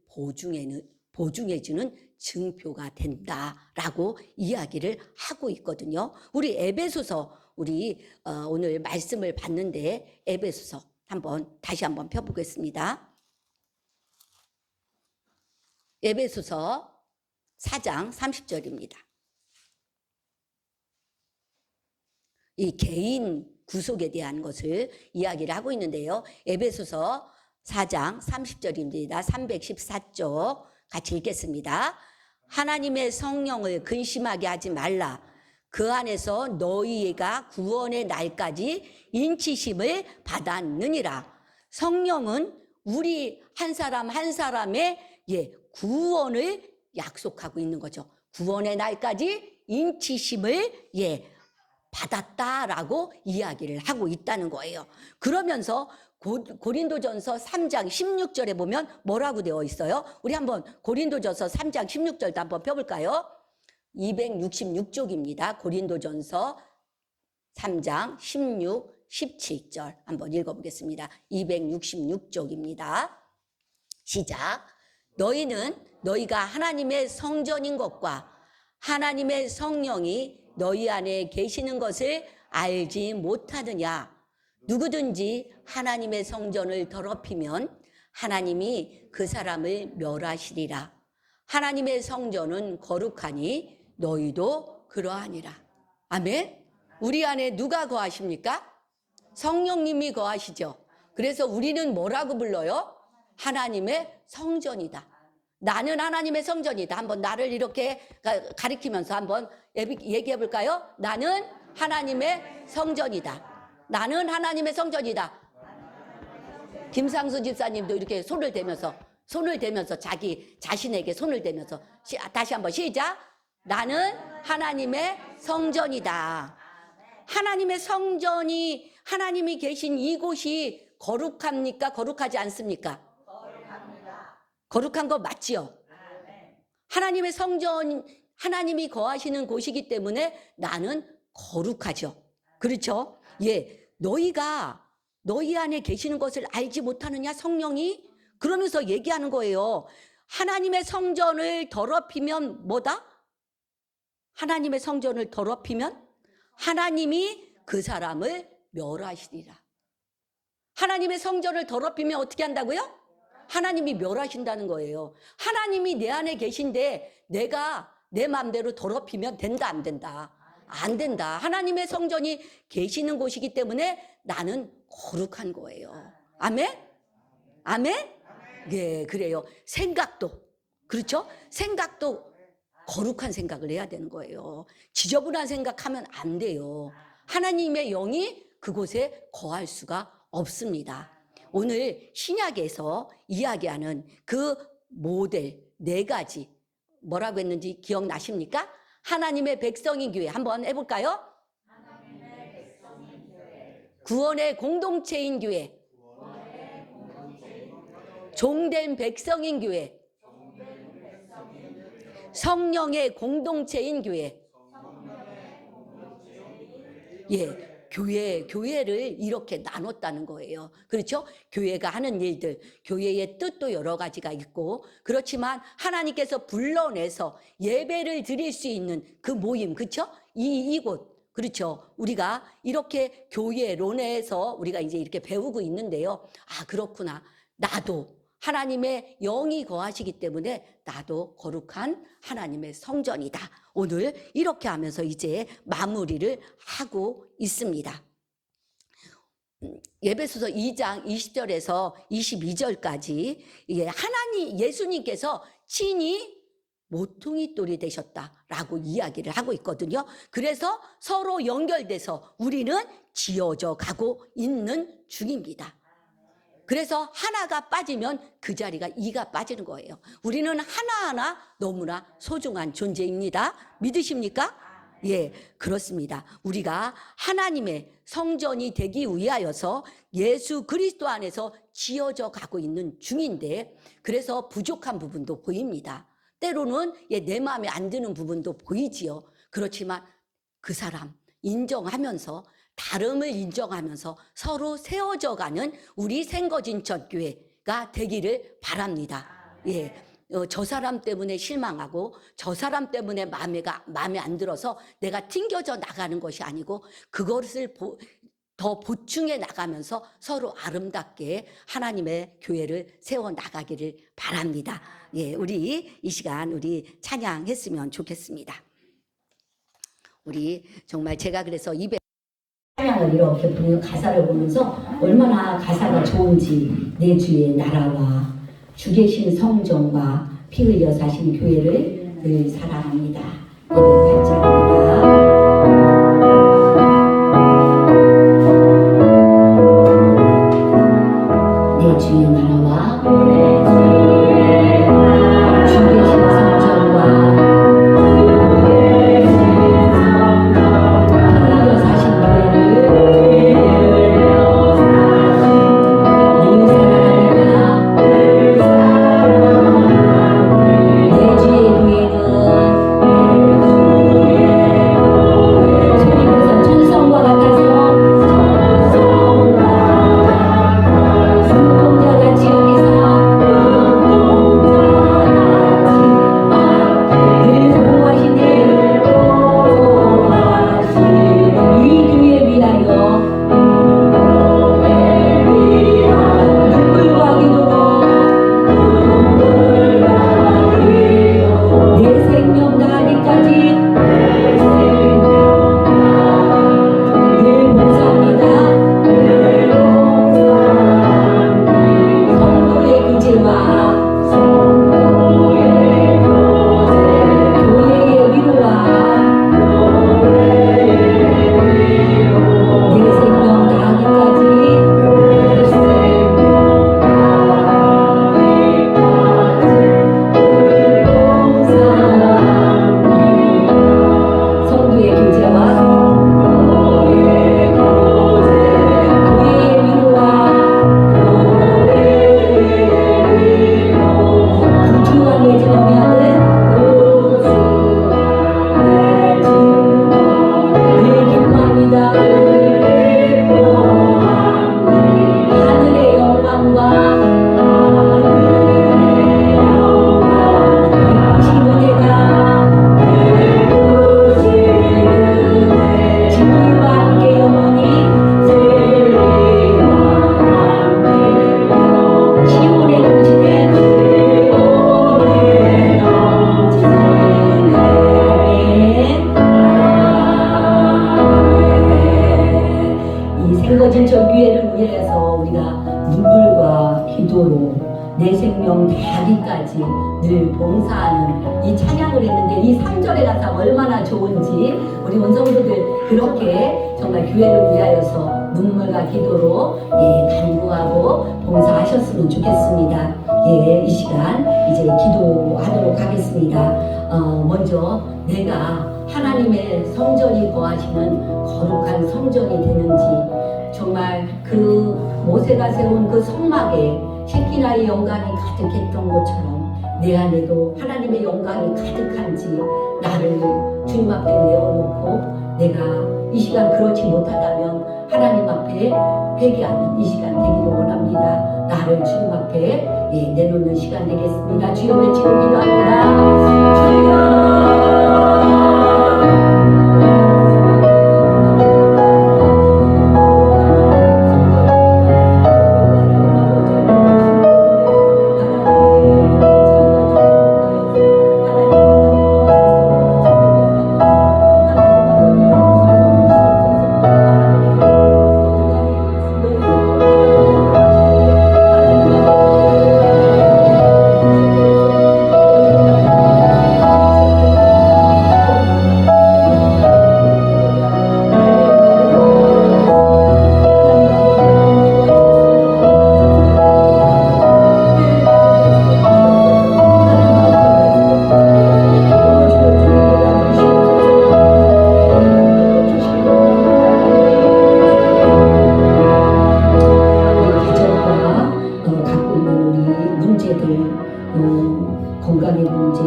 보증해주는 증표가 된다라고 이야기를 하고 있거든요. 우리 에베소서 오늘 말씀을 봤는데 에베소서 다시 한번 펴보겠습니다. 에베소서 4장 30절입니다. 이 개인 구속에 대한 것을 이야기를 하고 있는데요. 에베소서 4장 30절입니다. 314쪽 같이 읽겠습니다. 하나님의 성령을 근심하게 하지 말라. 그 안에서 너희가 구원의 날까지 인치심을 받았느니라. 성령은 우리 한 사람 한 사람의 구원을 약속하고 있는 거죠. 구원의 날까지 인치심을 받았다라고 이야기를 하고 있다는 거예요. 그러면서 고린도전서 3장 16절에 보면 뭐라고 되어 있어요? 우리 한번 고린도전서 3장 16절도 한번 펴볼까요? 266쪽입니다. 고린도전서 3장 16, 17절 한번 읽어보겠습니다. 266쪽입니다. 시작. 너희가 하나님의 성전인 것과 하나님의 성령이 너희 안에 계시는 것을 알지 못하느냐? 누구든지 하나님의 성전을 더럽히면 하나님이 그 사람을 멸하시리라. 하나님의 성전은 거룩하니 너희도 그러하니라. 아멘. 우리 안에 누가 거하십니까? 성령님이 거하시죠. 그래서 우리는 뭐라고 불러요? 하나님의 성전이다. 나는 하나님의 성전이다. 한번 나를 이렇게 가리키면서 한번 얘기해 볼까요? 나는 하나님의 성전이다. 나는 하나님의 성전이다. 김상수 집사님도 이렇게 손을 대면서 자기 자신에게 손을 대면서 다시 한번 시작. 나는 하나님의 성전이다. 하나님의 성전이 하나님이 계신 이곳이 거룩합니까? 거룩하지 않습니까? 거룩한 거 맞지요? 하나님의 성전, 하나님이 거하시는 곳이기 때문에 나는 거룩하죠. 그렇죠? 너희가 너희 안에 계시는 것을 알지 못하느냐, 성령이? 그러면서 얘기하는 거예요. 하나님의 성전을 더럽히면 뭐다? 하나님의 성전을 더럽히면 하나님이 그 사람을 멸하시리라. 하나님의 성전을 더럽히면 어떻게 한다고요? 하나님이 멸하신다는 거예요. 하나님이 내 안에 계신데 내가 내 마음대로 더럽히면 된다, 안 된다? 안 된다. 하나님의 성전이 계시는 곳이기 때문에 나는 거룩한 거예요. 아멘? 아멘? 네, 그래요. 생각도, 그렇죠? 생각도 거룩한 생각을 해야 되는 거예요. 지저분한 생각하면 안 돼요. 하나님의 영이 그곳에 거할 수가 없습니다. 오늘 신약에서 이야기하는 그 모델 4가지 뭐라고 했는지 기억나십니까? 하나님의 백성인 교회 한번 해볼까요? 구원의 공동체인 교회, 종된 백성인 교회, 성령의 공동체인 교회, 교회를 이렇게 나눴다는 거예요. 그렇죠? 교회가 하는 일들, 교회의 뜻도 여러 가지가 있고, 그렇지만 하나님께서 불러내서 예배를 드릴 수 있는 그 모임, 그렇죠? 이곳. 그렇죠. 우리가 이렇게 교회로 내에서 우리가 이제 이렇게 배우고 있는데요. 아, 그렇구나. 나도 하나님의 영이 거하시기 때문에 나도 거룩한 하나님의 성전이다. 오늘 이렇게 하면서 이제 마무리를 하고 있습니다. 에베소서 2장 20절에서 22절까지 예수님께서 친히 모퉁이 돌이 되셨다라고 이야기를 하고 있거든요. 그래서 서로 연결돼서 우리는 지어져 가고 있는 중입니다. 그래서 하나가 빠지면 그 자리가 이가 빠지는 거예요. 우리는 하나하나 너무나 소중한 존재입니다. 믿으십니까? 예, 그렇습니다. 우리가 하나님의 성전이 되기 위하여서 예수 그리스도 안에서 지어져 가고 있는 중인데, 그래서 부족한 부분도 보입니다. 때로는 내 마음에 안 드는 부분도 보이지요. 그렇지만 그 사람 인정하면서, 다름을 인정하면서 서로 세워져가는 우리 생거진천교회가 되기를 바랍니다. 예, 저 사람 때문에 실망하고 저 사람 때문에 마음에 안 들어서 내가 튕겨져 나가는 것이 아니고, 그것을 더 보충해 나가면서 서로 아름답게 하나님의 교회를 세워 나가기를 바랍니다. 예, 우리 이 시간 우리 찬양했으면 좋겠습니다. 우리 정말 제가 그래서 찬양을 이렇게 보면 가사를 보면서 얼마나 가사가 좋은지, 내 주의 나라와 주 계신 성전과 피 흘려 사신 교회를 늘 사랑합니다. 8절입니다. 내 주의 나라와 주 계신 성전과 생거진천교회를 위해서 우리가 눈물과 기도로 내 생명 다하기까지 늘 봉사하는 이 찬양을 했는데, 이 3절의 가사 얼마나 좋은지 우리 원성도들 그렇게 정말 교회를 위하여서 눈물과 기도로 간구하고 봉사하셨으면 좋겠습니다. 이 시간 이제 기도하도록 하겠습니다. 먼저 내가 하나님의 성전이 거하시는 거룩한 성전이 되는지, 정말 그 모세가 세운 그 성막에 셰키나의 영광이 가득했던 것처럼 내 안에도 하나님의 영광이 가득한지, 나를 주님 앞에 내어놓고 내가 이 시간 그렇지 못하다면 하나님 앞에 회개하는 이 시간 되기를 원합니다. 나를 주님 앞에 내놓는 시간 되겠습니다. 주여 외치고 기도합니다. 주여 건강의 문제,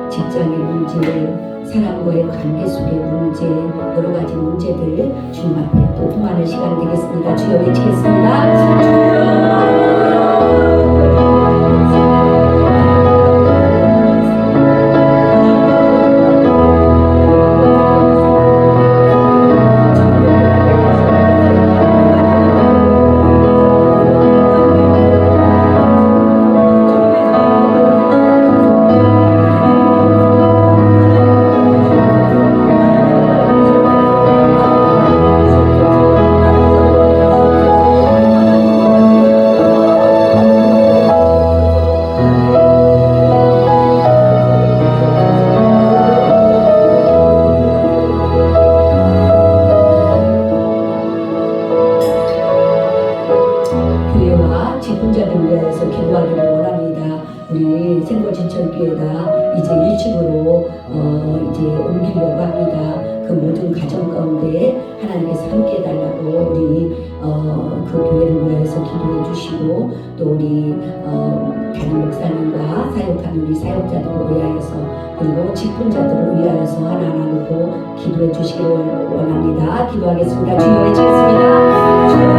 직장의 문제, 사람과의 관계 속의 문제, 여러 가지 문제들 주님 앞에 또 통하는 시간 되겠습니다. 주여 외치겠습니다. 주여 직분자들을 위해서 기도하기를 원합니다. 우리 생골진천교회가 이제 1층으로 이제 옮기려고 합니다. 그 모든 가정 가운데 하나님께서 함께 해달라고 우리 그 교회를 위해서 기도해 주시고 또 우리 담임 목사님과 사역하는 우리 사역자들을 위하여서 그리고 직분자들을 위하여서 하나하나 놓고 기도해 주시기를 원합니다. 기도하겠습니다. 주여 외치겠습니다.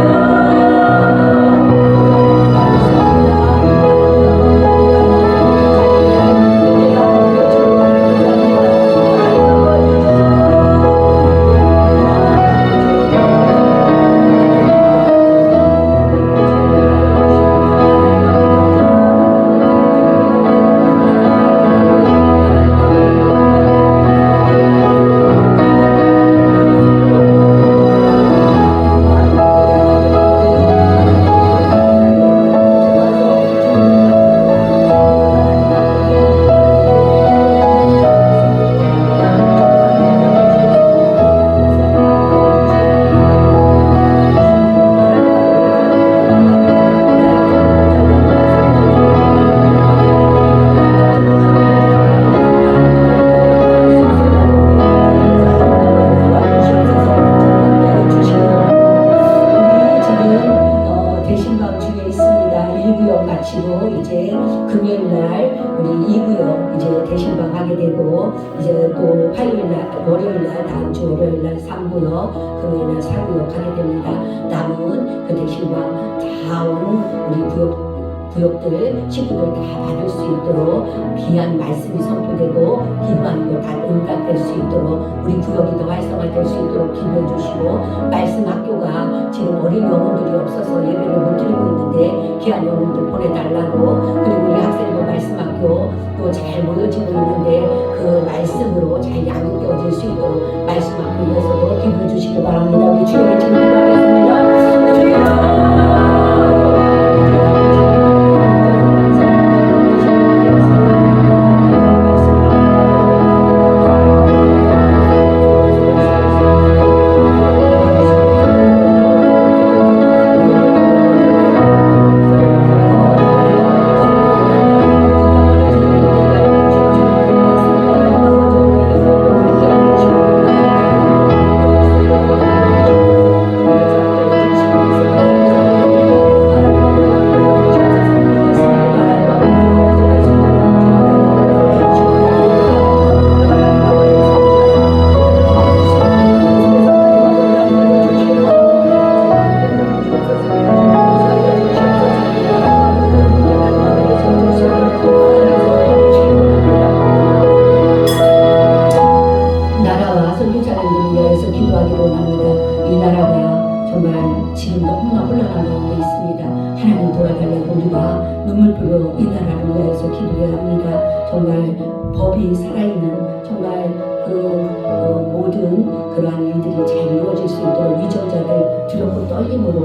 주여 이제 금요일날 우리 2구역 이제 대신방 하게 되고 이제 또 화요일날 월요일날 다음 주 월요일날 3구역 금요일날 4구역 하게 됩니다. 남은 그 대신방 다 온 우리 구역들 식구들 다 받을 수 있도록 귀한 말씀이 선포되고 기도하는 거 다 응답될 수 있도록 우리 구역이 더 활성화될 수 있도록 기도해 주시고 말씀 학교가 지금 어린 영혼들이 없어서 예배를 못 드리고 있는데 귀한 영혼들 보내달라고 그리고 우리 학생부 말씀 학교 또 잘 모여지고 있는데 그 말씀으로 잘 양육되어질 수 있도록 말씀 학교 위해서도 기도해 주시기 바랍니다. 우리 주님의 친구 기도하겠습니다. 주여 원합니다. 이 나라가 정말 지금 너무나 혼란한 가운데 있습니다. 하나님 도와달라고 우리가 눈물흘려 이 나라를 위해서 기도해야 합니다. 정말 법이 살아있는 정말 모든 그러한 일들이 잘 이루어질 수 있도록 위정자들 두렵고 떨림으로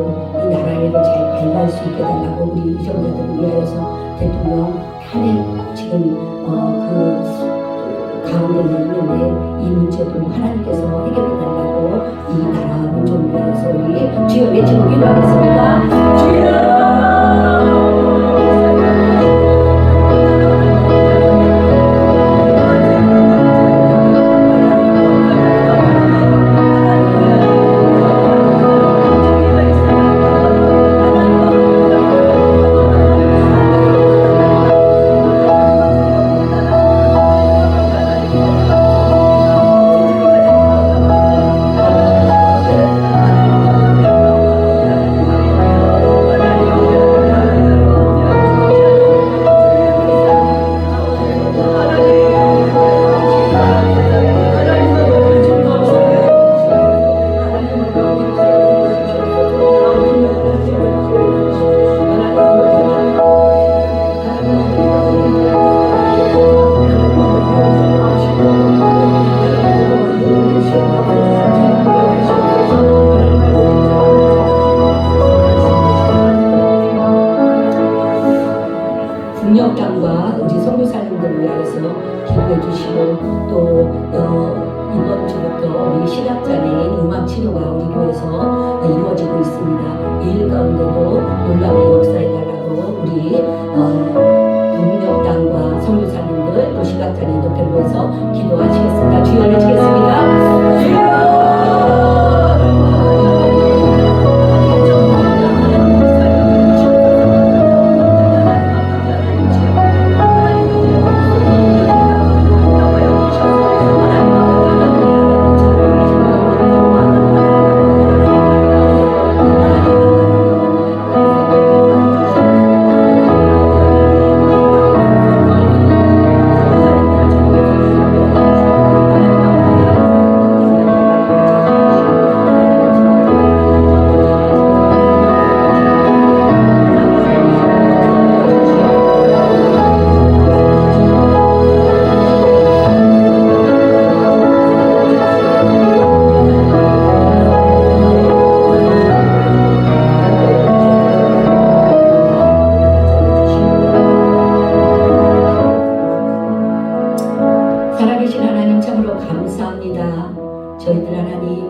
이 나라 일을 잘 관리할 수 있게 달라고 우리 위정자들을 위하여서 대통령 탄핵 지금 그 가운데 있는데 이 문제도 하나님께서 해결해 달라고 이 나라 민족을 위해서 우리 주여 외치고 기도하겠습니다. 주여 국력장과 우리 선교사님들을 위하여서 기도해 주시고 또 이번 주부터 우리 시각장애인 음악 치료가 우리 교회에서 이루어지고 있습니다. 이 일 가운데도 놀라운 역사해 달라고 우리 국력장과 선교사님들 또 시각장애인들 위해서 기도하시겠습니다. 주여 외치겠습니다. 주여 살아계신 하나님 참으로 감사합니다. 저희들 하나님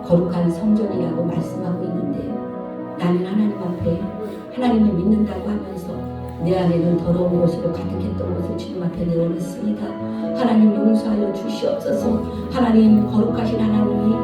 거룩한 성전이라고 말씀하고 있는데 나는 하나님 앞에 하나님을 믿는다고 하면서 내 안에는 더러운 것으로 가득했던 것을 주님 앞에 내어놓습니다. 하나님 용서하여 주시옵소서. 하나님 거룩하신 하나님이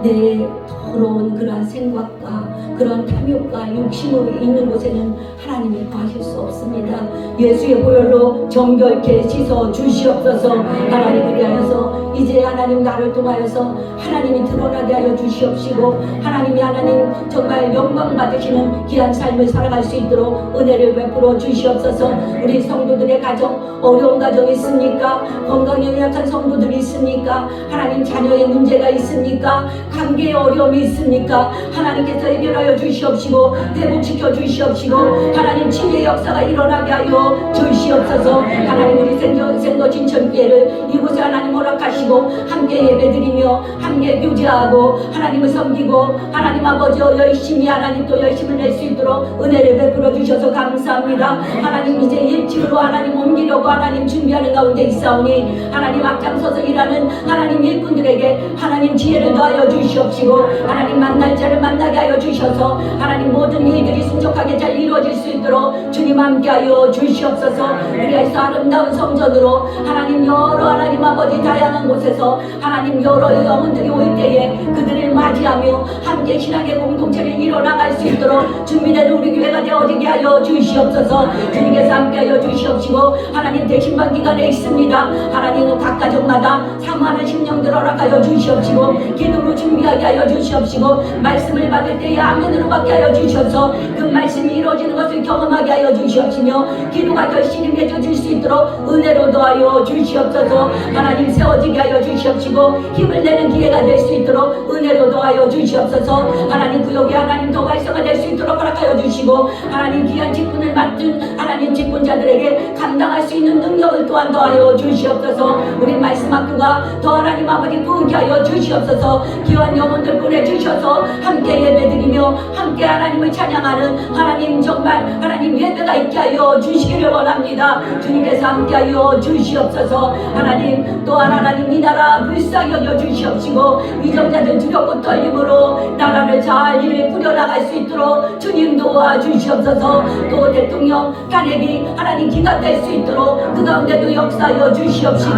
내 더러운 그러한 생각과 그런 탐욕과 욕심이 있는 곳에는 하나님이 거하실 수 없습니다. 예수의 보혈로 정결케 씻어 주시옵소서. 하나님을 위하여서 이제 하나님 나를 통하여서 하나님이 드러나게 하여 주시옵시고 하나님이 하나님 정말 영광 받으시는 귀한 삶을 살아갈 수 있도록 은혜를 베풀어 주시옵소서. 우리 성도들의 가정 어려운 가정이 있습니까? 건강에 연약한 성도들이 있습니까? 하나님 자녀의 문제가 있습니까? 관계에 어려움이 있습니까? 하나님께서 해결하여 주시옵시고 회복시켜 주시옵시고 하나님 치유의 역사가 일어나게 하여 주시옵소서. 하나님 우리 생도 진천교회를 이곳에 하나님 허락하시고 함께 예배드리며 함께 교제하고 하나님을 섬기고 하나님 아버지 열심히 하나님 또 열심을 낼 수 있도록 은혜를 베풀어 주셔서 감사합니다. 하나님 이제 일찍으로 하나님 옮기려고 하나님 준비하는 가운데 있사오니 하나님 앞장서서 일하는 하나님 일꾼들에게 하나님 지혜를 더하여 주시옵시고 하나님 만날 자를 만나게 하여 주셔서 하나님 모든 일들이 순적하게 잘 이루어질 수 있도록 주님 함께하여 주시옵소서. 우리에서 아름다운 성전으로 하나님 여러 하나님 아버지 다양한 곳에서 하나님 여러 영혼들이 올 때에 그들을 맞이하며 함께 신앙의 공동체를 이뤄나갈 수 있도록 준비된 우리 교회가 되어지게 하여 주시옵소서. 주님께서 함께하여 주시옵시고 하나님 대신반 기간에 있습니다. 하나님은 각 가정마다 사모하는 심령들 허락하여 주시옵시고 기도로 준비하게 하여 주시옵시고 말씀을 받을 때에 아멘으로 받게 하여 주셔서 그 말씀이 이루어지는 것을 경험하게 하여 주시옵시며 기도가 결실이 맺어질 수 있도록 은혜로 도하여 주시옵소서. 하나님 세워지게 하여 주시옵시고 힘을 내는 기회가 될 수 있도록 은혜로 도와여 주시옵소서. 하나님 구역이 하나님 더 활성화될 수 있도록 허락하여 주시고 하나님 귀한 직분을 맡은 하나님 직분자들에게 감당할 수 있는 능력을 또한 더하여 주시옵소서. 우리 말씀 학교가 더 하나님 아버지 부흥케 하여 주시옵소서. 귀한 영혼들 보내주셔서 함께 예배드리며 함께 하나님을 찬양하는 하나님 정말 하나님 예배가 있게 하여 주시기를 원합니다. 주님께서 함께 하여 주시옵소서. 하나님 또한 하나님 이 나라 불쌍히 여겨 주시옵시고 위정자들 두렵고 떨림으로 나라를 잘 일을 꾸려나갈 수 있도록 주님 도와주시옵소서. 또 대통령 탄핵이 하나님 기각될 수 있도록 그 가운데도 역사하여 주시옵시고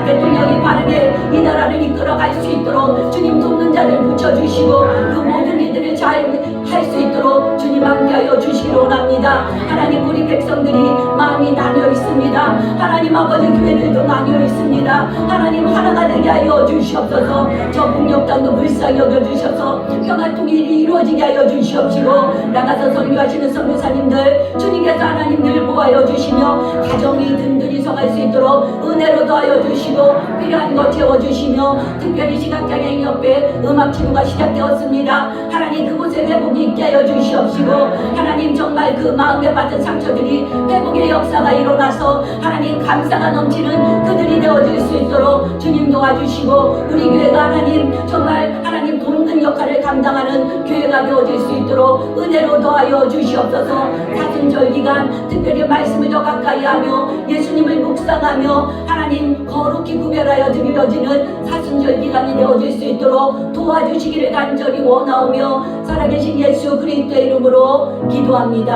대통령이 바르게 이 나라를 이끌어갈 수 있도록 주님 돕는 자들 붙여주시고 그 모든 일들을 잘 할 수 있도록 주님 함께하여 주시기를 원합니다. 하나님 우리 백성들이 마음이 나뉘어 있습니다. 하나님 아버지 교회들도 나뉘어 있습니다. 하나님 하나가 되게 하여 주시옵소서. 저 북녘 땅도 불쌍히 여겨주셔서 평화 통일이 이루어지게 하여 주시옵시고 나가서 선교하시는 선교사님들 주님께서 하나님 늘 보호하여 주시며 가정이 든든히 서갈 수 있도록 은혜로 더하여 주시고 필요한 것 채워주시며 특별히 시각장애인 협회 음악치료가 시작되었습니다. 하나님 그곳에 회복이 있게 하여 주시옵시고 하나님 정말 그 마음에 받은 상처들이 회복의 역사가 일어나서 하나님 감사가 넘치는 그들이 되어질 수 있도록 주님 도와주시고 우리 교회가 하나님 정말 하나님 돕는 역할을 감당하는 교회가 되어질 수 있도록 은혜로 더하여 주시옵소서. 사순절 기간 특별히 말씀을 더 가까이 하며 예수님을 묵상하며 하나님 거룩히 구별하여 드려지는 사순절 기간이 되어질 수 있도록 도와주시기를 간절히 원하오며 살아계신 예수 그리스도의 이름으로 기도합니다.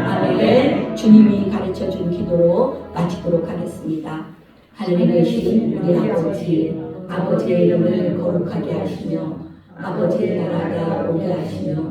아멘. 주님이 가르쳐준 기도로 마치도록 하겠습니다. 하늘에 계신 우리 아버지, 아버지의 이름을 거룩하게 하시며 아버지의 나라가 오게 하시며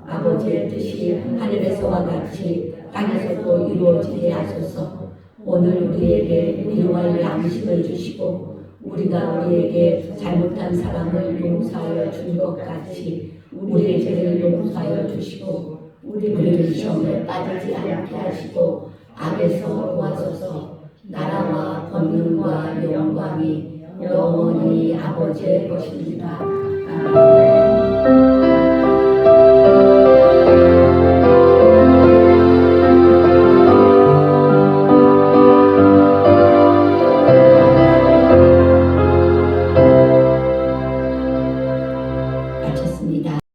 아버지의 뜻이 하늘에서와 같이 땅에서도 이루어지게 하소서. 오늘 우리에게 일용할 양식을 주시고 우리가 우리에게 잘못한 사람을 용서하여 준 것 같이 우리의 죄를 용서하여 주시고 우리를 시험에 빠지지 않게 하시고 악에서 도와소서. 나라와 권능과 영광이 영원히 아버지의 것입니다. 아멘.